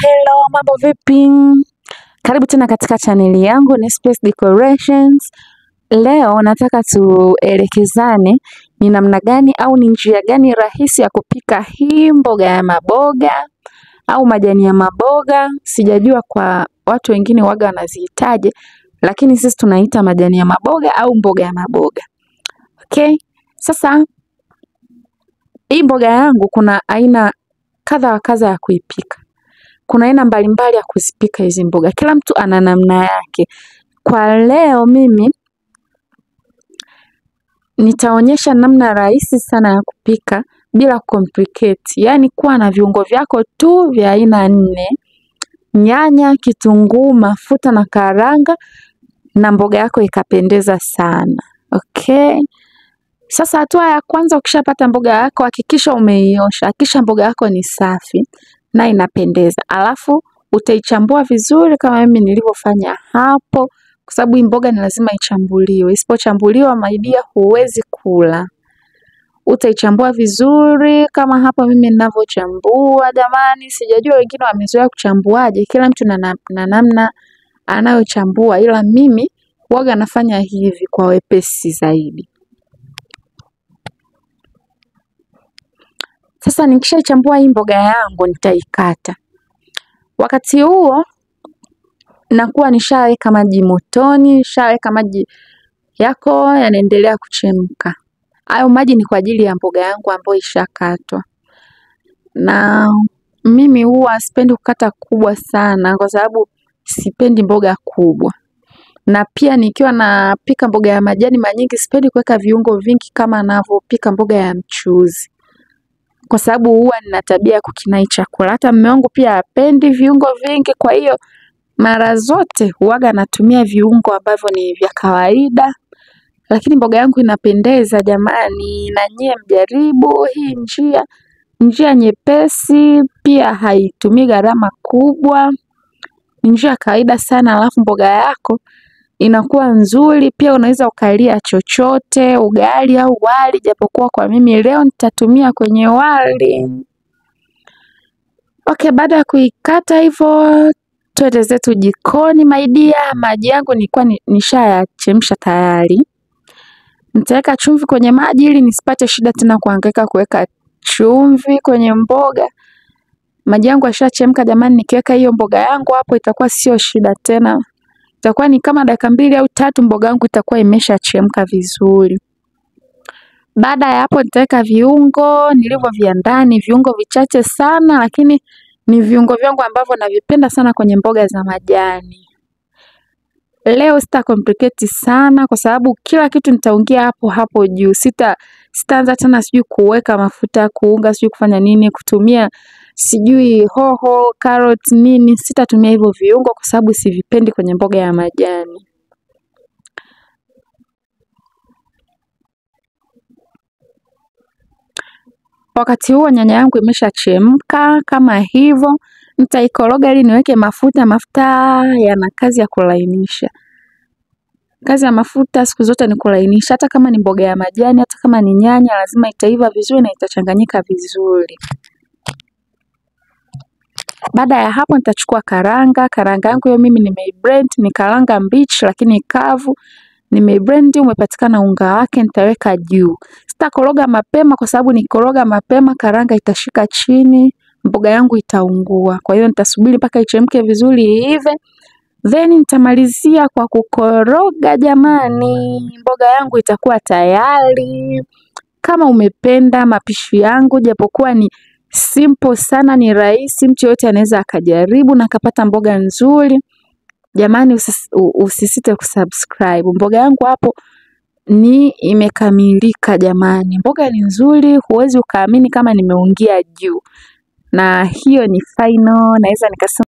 Hello, mambo vipi? Karibu tena katika chaneli yangu ni Space Decorations. Leo nataka tuelekezane ni namna gani au ni njia gani rahisi ya kupika hii mboga ya maboga au majani ya maboga. Sijajua kwa watu wengine waga wanazihitaje, lakini sisi tunaita majani ya maboga au mboga ya maboga. Okay? Sasa hii mboga yangu kuna aina kadha wa kadha ya kuipika. Kuna aina mbalimbali ya kuzipika hizi mboga. Kila mtu ana namna yake. Kwa leo mimi nitaonyesha namna rahisi sana ya kupika bila complicate. Yaani kuwa na viungo vyako tu vya aina 4. Nyanya, kitunguu, mafuta na karanga na mboga yako ikapendeza sana. Okay? Sasa hatua ya kwanza, ukishapata mboga yako hakikisha umeiosha. Hakikisha mboga yako ni safi na inapendeza. Alafu utaichambua vizuri kama mimi nilivyofanya hapo, kwa sababu hii mboga ni lazima ichambuliwe. Isipochambuliwa maidia huwezi kula. Utaichambua vizuri kama hapo mimi ninavyochambua. Jamani, sijajua wengine wamezoea kuchambuaje. Kila mtu na namna anayochambua, ila mimi huwaga nafanya hivi kwa wepesi zaidi. Sasa nikishaichambua hii mboga yangu nitaikata. Wakati huo nakuwa nishaweka maji motoni, nishaweka maji yako yanaendelea kuchemka. Hayo maji ni kwa ajili ya mboga yangu ambayo ishakatwa. Na mimi huwa sipendi kukata kubwa sana kwa sababu sipendi mboga kubwa. Na pia nikiwa napika mboga ya majani mara nyingi sipendi kuweka viungo vingi kama ninavyopika mboga ya mchuzi, kwa sababu huwa nina tabia ya kukinai chakula. Hata mume wangu pia hapendi viungo vingi, kwa hiyo mara zote huwaga natumia viungo ambavyo ni vya kawaida. Lakini mboga yangu inapendeza jamani, na nyie mjaribu hii njia nyepesi, pia haitumii gharama kubwa. Njia kawaida sana, alafu mboga yako inakuwa nzuri. Pia unaweza ukalia chochote, ugali au wali, japokuwa kwa mimi leo nitatumia kwenye wali. Okay, baada ya kuikata hivyo twende zetu jikoni maidia. Maji yangu nilikuwa nishayachemsha tayari. Nitaweka chumvi kwenye maji ili nisipate shida tena kuhangaika kuweka chumvi kwenye mboga. Maji yangu yashachemka jamani, nikiweka hiyo mboga yangu hapo itakuwa sio shida tena. Itakuwa ni kama dakika 2 au 3 mboga yangu itakuwa imeshachemka vizuri. Baada ya hapo nitaweka viungo nilivyoviandaa. Ni viungo vichache sana, lakini ni viungo vyangu ambavyo navipenda sana kwenye mboga za majani. Leo sita complicate sana kwa sababu kila kitu nitaungia hapo juu. Sitaanza tena sijui kuweka mafuta, kuunga, sijui kufanya nini, kutumia sijui hoho, carrot nini. Sitatumia hivyo viungo kwa sababu sivipendi kwenye mboga ya majani. Wakati huo nyanya yangu imeshachemka kama hivyo. Nitaikoroga ili niweke mafuta. Mafuta yana kazi ya kulainisha. Kazi ya mafuta siku zote ni kulainisha. Hata kama ni mboga ya majani, hata kama ni nyanya, lazima itaiva vizuri na itachanganyika vizuri. Baada ya hapo nitachukua karanga. Karanga yangu hiyo mimi nimeiblend, ni karanga mbichi lakini kavu. Nimeiblend, umepatikana unga wake, nitaweka juu. Sitakoroga mapema kwa sababu nikoroga mapema karanga itashika chini, mboga yangu itaungua. Kwa hiyo nitasubiri mpaka ichemke vizuri iive. Then nitamalizia kwa kukoroga jamani. Mboga yangu itakuwa tayari. Kama umependa mapishi yangu, japokuwa ni simple sana, ni rahisi, mtu yote anaweza akajaribu na akapata mboga nzuri. Jamani, usisite kusubscribe. Mboga yangu hapo ni imekamilika jamani. Mboga ni nzuri, huwezi ukaamini kama nimeungia juu. Na hiyo ni final, naweza nikasema